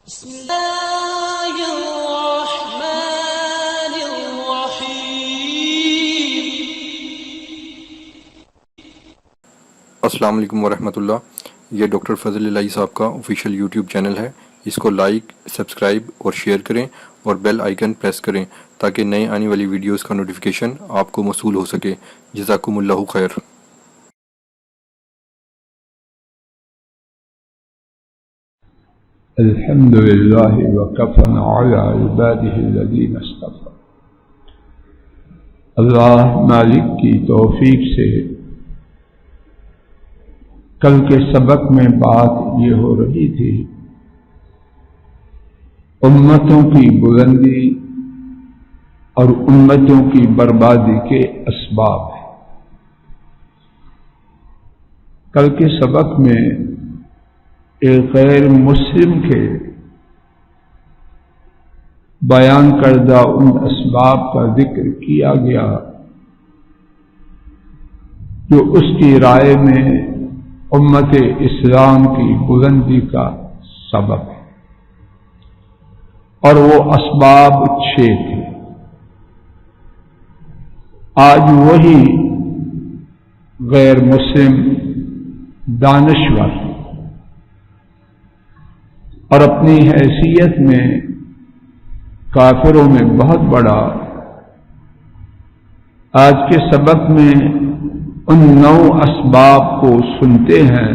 بسم اللہ الرحمن الرحیم۔ السلام علیکم ورحمۃ اللہ۔ یہ ڈاکٹر فضل الہی صاحب کا آفیشیل یوٹیوب چینل ہے۔ اس کو لائک، سبسکرائب اور شیئر کریں اور بیل آئیکن پریس کریں تاکہ نئے آنے والی ویڈیوز کا نوٹیفیکیشن آپ کو موصول ہو سکے۔ جزاکم اللہ خیر۔ الحمد للہ وکفى علی عباده الذین اصطفى۔ اللہ مالک کی توفیق سے کل کے سبق میں بات یہ ہو رہی تھی امتوں کی بلندی اور امتوں کی بربادی کے اسباب ہیں۔ کل کے سبق میں ایک غیر مسلم کے بیان کردہ ان اسباب کا ذکر کیا گیا جو اس کی رائے میں امت اسلام کی بلندی کا سبب ہے، اور وہ اسباب 6 تھے۔ آج وہی غیر مسلم دانشور اور اپنی حیثیت میں کافروں میں بہت بڑا، آج کے سبق میں ان 9 اسباب کو سنتے ہیں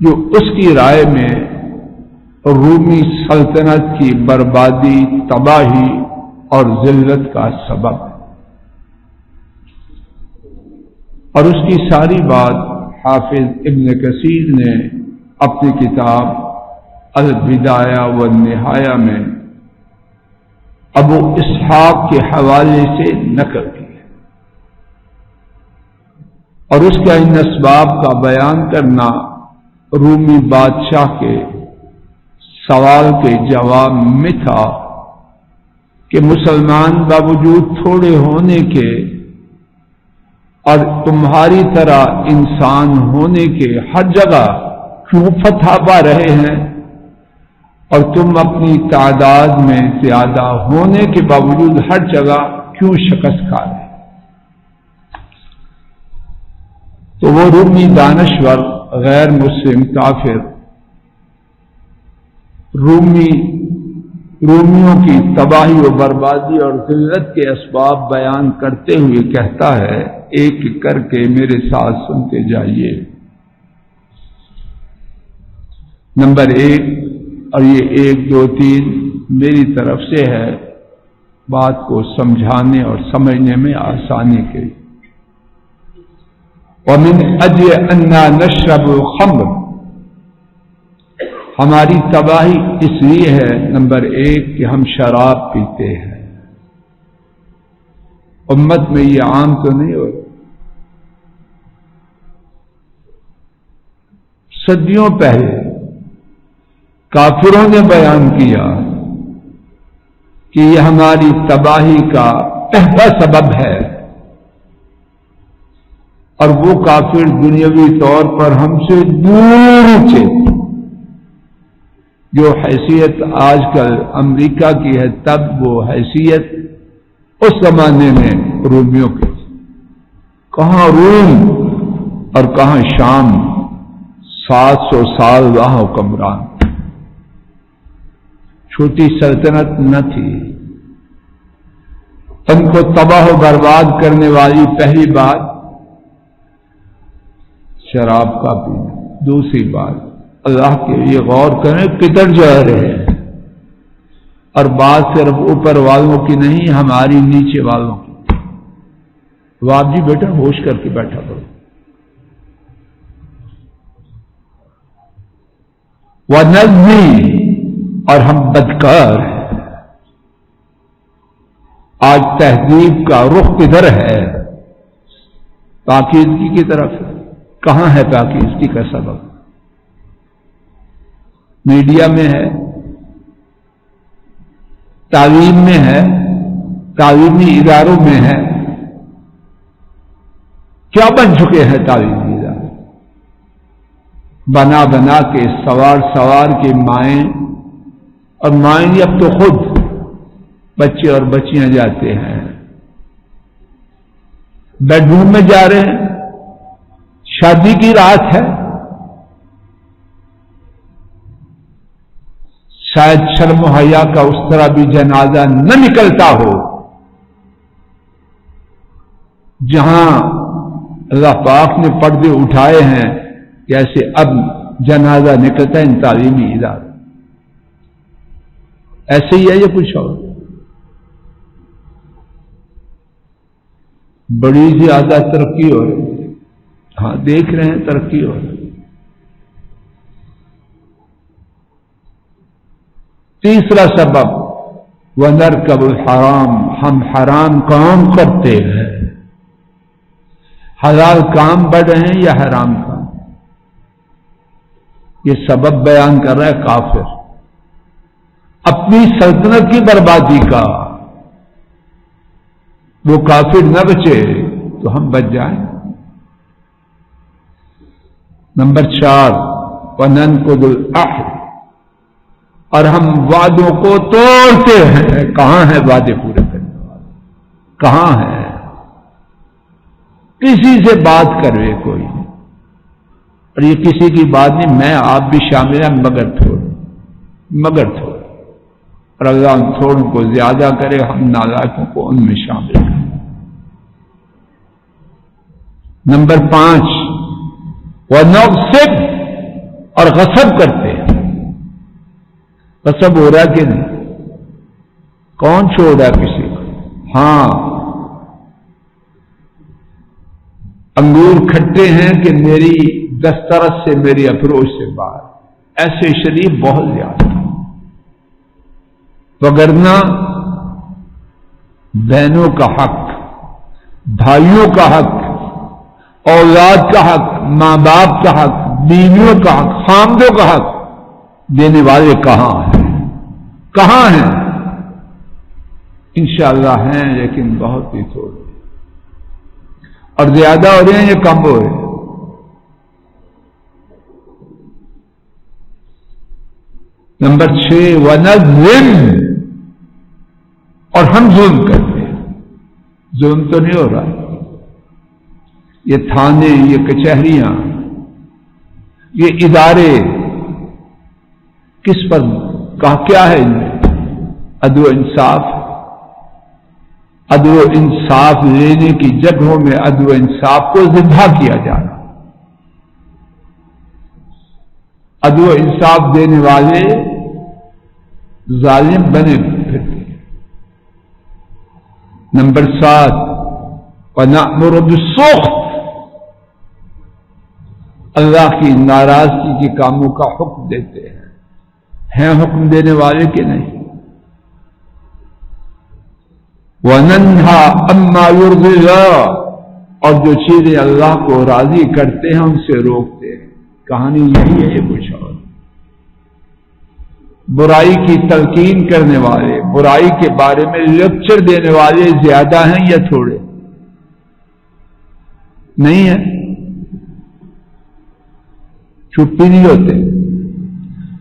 جو اس کی رائے میں رومی سلطنت کی بربادی، تباہی اور ذلت کا سبب ہے، اور اس کی ساری بات حافظ ابن کثیر نے اپنی کتاب البدایہ والنہایہ میں ابو اسحاق کے حوالے سے نقل کی ہے، اور اس کا ان اسباب کا بیان کرنا رومی بادشاہ کے سوال کے جواب میں تھا کہ مسلمان باوجود تھوڑے ہونے کے اور تمہاری طرح انسان ہونے کے ہر جگہ کیوں فتح پا رہے ہیں، اور تم اپنی تعداد میں زیادہ ہونے کے باوجود ہر جگہ کیوں شکست کھا رہے ہیں؟ تو وہ رومی دانشور غیر مسلم کافر رومیوں کی تباہی و بربادی اور ذلت کے اسباب بیان کرتے ہوئے کہتا ہے، ایک کر کے میرے ساتھ سنتے جائیے۔ نمبر 1، اور یہ 1 2 3 میری طرف سے ہے بات کو سمجھانے اور سمجھنے میں آسانی کے لیے۔ وَمِنْ أَجْلِ أَنَّا نَشْرَبُ الْخَمْرَ، ہماری تباہی اس لیے ہے نمبر 1 کہ ہم شراب پیتے ہیں۔ امت میں یہ عام تو نہیں ہو، صدیوں پہلے کافروں نے بیان کیا کہ یہ ہماری تباہی کا پہلا سبب ہے، اور وہ کافر دنیاوی طور پر ہم سے دور تھے، جو حیثیت آج کل امریکہ کی ہے تب وہ حیثیت اس زمانے میں رومیوں کی تھی۔ کہاں روم اور کہاں شام، 700 سال وہاں حکمران، چھوٹی سلطنت نہ تھی۔ ان کو تباہ و برباد کرنے والی پہلی بات شراب کا پینا، دوسری بات اللہ کے لیے غور کریں کدھر جا رہے ہیں، اور بات صرف اوپر والوں کی نہیں، ہماری نیچے والوں کی۔ آپ جی بیٹا ہوش کر کے بیٹھا کرو۔ وَنَزْنِي، اور ہم بدکار ہیں۔ آج تہذیب کا رخ کدھر ہے؟ پاکیزگی کی طرف۔ کہاں ہے پاکیزگی کا سبب؟ میڈیا میں ہے، تعلیم میں ہے، تعلیمی اداروں میں ہے۔ کیا بن چکے ہیں تعلیمی ادارے؟ بنا بنا کے سوار سوار کے مائیں اور مائیں اب تو خود بچے اور بچیاں جاتے ہیں، بیڈ روم میں جا رہے ہیں، شادی کی رات ہے، شاید شرم و حیا کا اس طرح بھی جنازہ نہ نکلتا ہو جہاں اللہ پاک نے پردے اٹھائے ہیں کہ ایسے اب جنازہ نکلتا ہے ان تعلیمی ادارے، ایسے ہی ہے یہ کچھ اور؟ بڑی زیادہ ترقی ہو رہی ہے، ہاں دیکھ رہے ہیں ترقی ہو رہی ہے۔ تیسرا سبب وَنَرْكَبُ الْحَرَامَ، ہم حرام کام کرتے ہیں، حلال کام بڑھ رہے ہیں یا حرام کام؟ یہ سبب بیان کر رہا ہے کافر اپنی سلطنت کی بربادی کا۔ وہ کافر نہ بچے تو ہم بچ جائیں۔ نمبر 4 وَنَنْقُضُ الْعَهْدَ، اور ہم وعدوں کو توڑتے ہیں۔ کہاں ہے وعدے پورے کرنے والے؟ کہاں ہے؟ کسی سے بات کرے کوئی، اور یہ کسی کی بات نہیں، میں آپ بھی شامل ہیں، مگر تھوڑے، اور اللہ ان تھوڑوں کو زیادہ کرے، ہم نالائقوں کو ان میں شامل کریں۔ نمبر 5 وَنَغْصِبْ، اور غصب کرتے ہیں۔ غصب ہو رہا کہ نہیں؟ کون چھوڑ رہا ہے کسی کو؟ ہاں، انگور کھٹے ہیں کہ میری دسترس سے، میری افروج سے باہر، ایسے شریف بہت زیادہ، وگرنہ بہنوں کا حق، بھائیوں کا حق، اولاد کا حق، ماں باپ کا حق، بیویوں کا حق، خامدوں کا حق دینے والے کہاں ہیں؟ کہاں ہیں؟ انشاءاللہ ہیں لیکن بہت ہی تھوڑے، اور زیادہ ہو رہے ہیں یا کم ہو رہے ہیں؟ نمبر 6 وَنَظْلِمْ، اور ہم ظلم کرتے ہیں۔ ظلم تو نہیں ہو رہا، یہ تھانے، یہ کچہریاں، یہ ادارے کس پر کیا ہے ان میں؟ عدل و انصاف، عدل و انصاف لینے کی جگہوں میں عدل و انصاف کو ذبح کیا جانا، عدل و انصاف دینے والے ظالم بنے پھرتے ہیں۔ نمبر 7 وَنَأْمُرُ بِالسُّخْطِ، اللہ کی ناراضگی کے کاموں کا حکم دیتے ہیں حکم دینے والے کے نہیں؟ وَنَنْهَا عَمَّا يُرْضِي اللَّهُ، اور جو چیزیں اللہ کو راضی کرتے ہیں ان سے روکتے ہیں۔ کہانی یہی ہے، یہ کچھ اور۔ برائی کی تلقین کرنے والے، برائی کے بارے میں لیکچر دینے والے زیادہ ہیں یا تھوڑے؟ نہیں ہے، چھٹی نہیں ہوتے،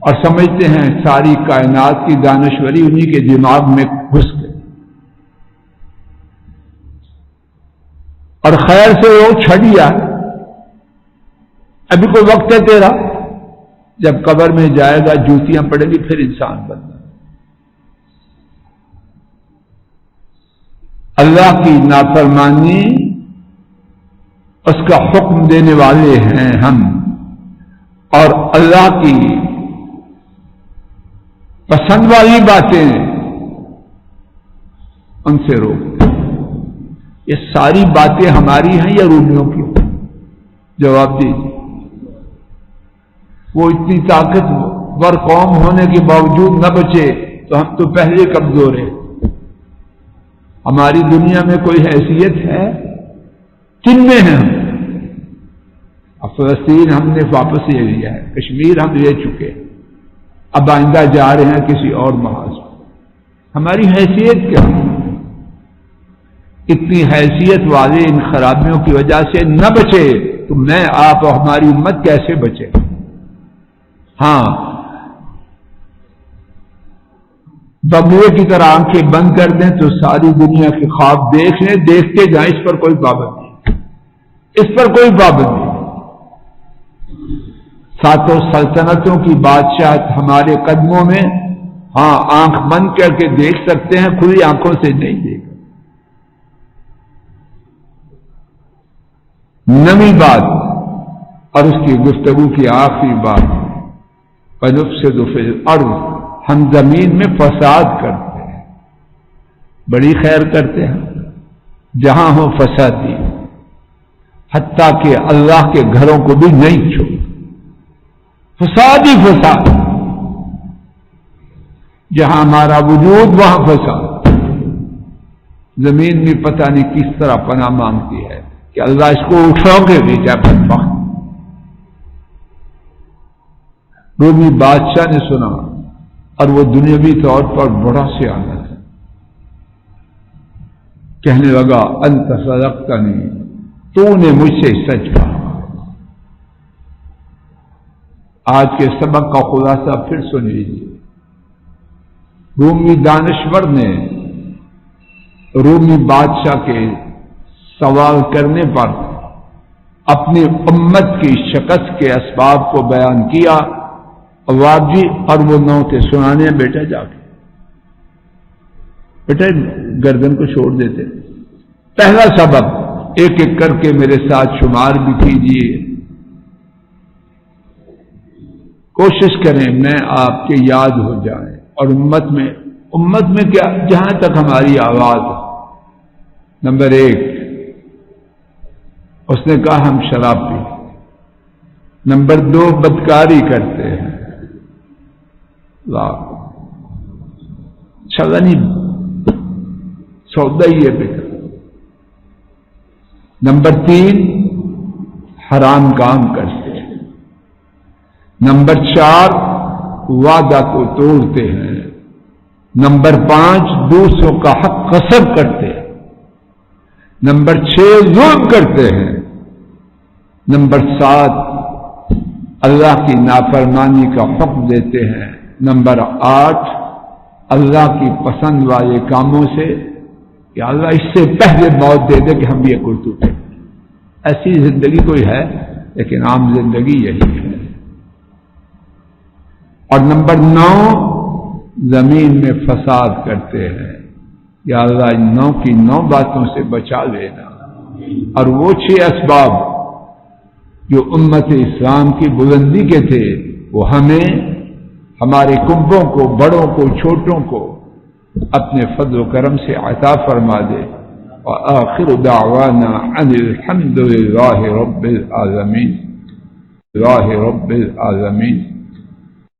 اور سمجھتے ہیں ساری کائنات کی دانشوری انہی کے دماغ میں گھس گئی، اور خیر سے وہ چھڑیا، ابھی کوئی وقت ہے تیرا، جب قبر میں جائے گا جوتیاں پڑے گی پھر انسان بننا۔ اللہ کی نافرمانی، اس کا حکم دینے والے ہیں ہم، اور اللہ کی پسند والی باتیں ان سے روکتے۔ یہ ساری باتیں ہماری ہیں یا رومیوں کی؟ جواب دیجیے۔ وہ اتنی طاقتور قوم ہونے کے باوجود نہ بچے تو ہم تو پہلے کمزور ہیں۔ ہماری دنیا میں کوئی حیثیت ہے؟ کن میں ہیں ہم؟ اب فلسطین ہم نے واپس لے لیا ہے، کشمیر ہم لے چکے، اب آئندہ جا رہے ہیں کسی اور محاذ پر۔ ہماری حیثیت کیا؟ اتنی حیثیت والے ان خرابیوں کی وجہ سے نہ بچے تو میں، آپ اور ہماری امت کیسے بچے؟ ہاں، بگلے کی طرح آنکھیں بند کر دیں تو ساری دنیا کے خواب دیکھ لیں، دیکھتے جائیں، اس پر کوئی پابندی نہیں، اس پر کوئی پابندی نہیں۔ ساتوں سلطنتوں کی بادشاہت ہمارے قدموں میں، ہاں آنکھ بند کر کے دیکھ سکتے ہیں، کھلی آنکھوں سے نہیں دیکھ۔ نویں بات اور اس کی گفتگو کی آخری بات، وَنُفْسِدُ فِي الْأَرْضِ، ہم زمین میں فساد کرتے ہیں، بڑی خیر کرتے ہیں جہاں ہو فسادی، حتیٰ کہ اللہ کے گھروں کو بھی نہیں چھوڑ، فساد ہی فساد، جہاں ہمارا وجود وہاں فساد۔ زمین بھی پتہ نہیں کس طرح پناہ مانگتی ہے کہ اللہ اس کو اٹھا کے بھیجا بدبخت۔ رومی بادشاہ نے سنا اور وہ دنیاوی طور پر بڑا سیاح ہے، کہنے لگا انت صدقتنی، تو نے مجھ سے سچ کہا۔ آج کے سبق کا خلاصہ پھر سن لیجیے۔ رومی دانشور نے رومی بادشاہ کے سوال کرنے پر اپنی امت کی شکست کے اسباب کو بیان کیا، عواب جی، اور وہ نوتے سنانے ہیں، بیٹا جا کے بیٹا گردن کو چھوڑ دیتے۔ پہلا سبق ایک ایک کر کے میرے ساتھ شمار بھی کیجیے، کوشش کریں میں آپ کے یاد ہو جائیں، اور امت میں کیا، جہاں تک ہماری آواز ہے۔ نمبر 1، اس نے کہا ہم شراب پی۔ نمبر 2، بدکاری کرتے ہیں، چھلنی سودا ہی ہے بیٹا۔ نمبر 3، حرام کام کرتے ہیں۔ نمبر 4، وعدہ کو توڑتے ہیں۔ نمبر 5، دوسروں کا حق غصب کرتے ہیں۔ نمبر 6، ظلم کرتے ہیں۔ نمبر 7، اللہ کی نافرمانی کا حکم دیتے ہیں۔ نمبر 8، اللہ کی پسند والے کاموں سے کہ اللہ اس سے پہلے موت دے دے کہ ہم یہ کرتوت کریں۔ ایسی زندگی کوئی ہے؟ لیکن عام زندگی یہی ہے۔ اور نمبر 9، زمین میں فساد کرتے ہیں۔ یا اللہ ان 9 کی 9 باتوں سے بچا لینا۔ اور وہ 6 اسباب جو امت اسلام کی بلندی کے تھے، وہ ہمیں، ہمارے کنبوں کو، بڑوں کو، چھوٹوں کو اپنے فضل و کرم سے عطا فرما دے۔ وآخر دعوانا ان الحمد للہ رب العالمین، رب العالمین۔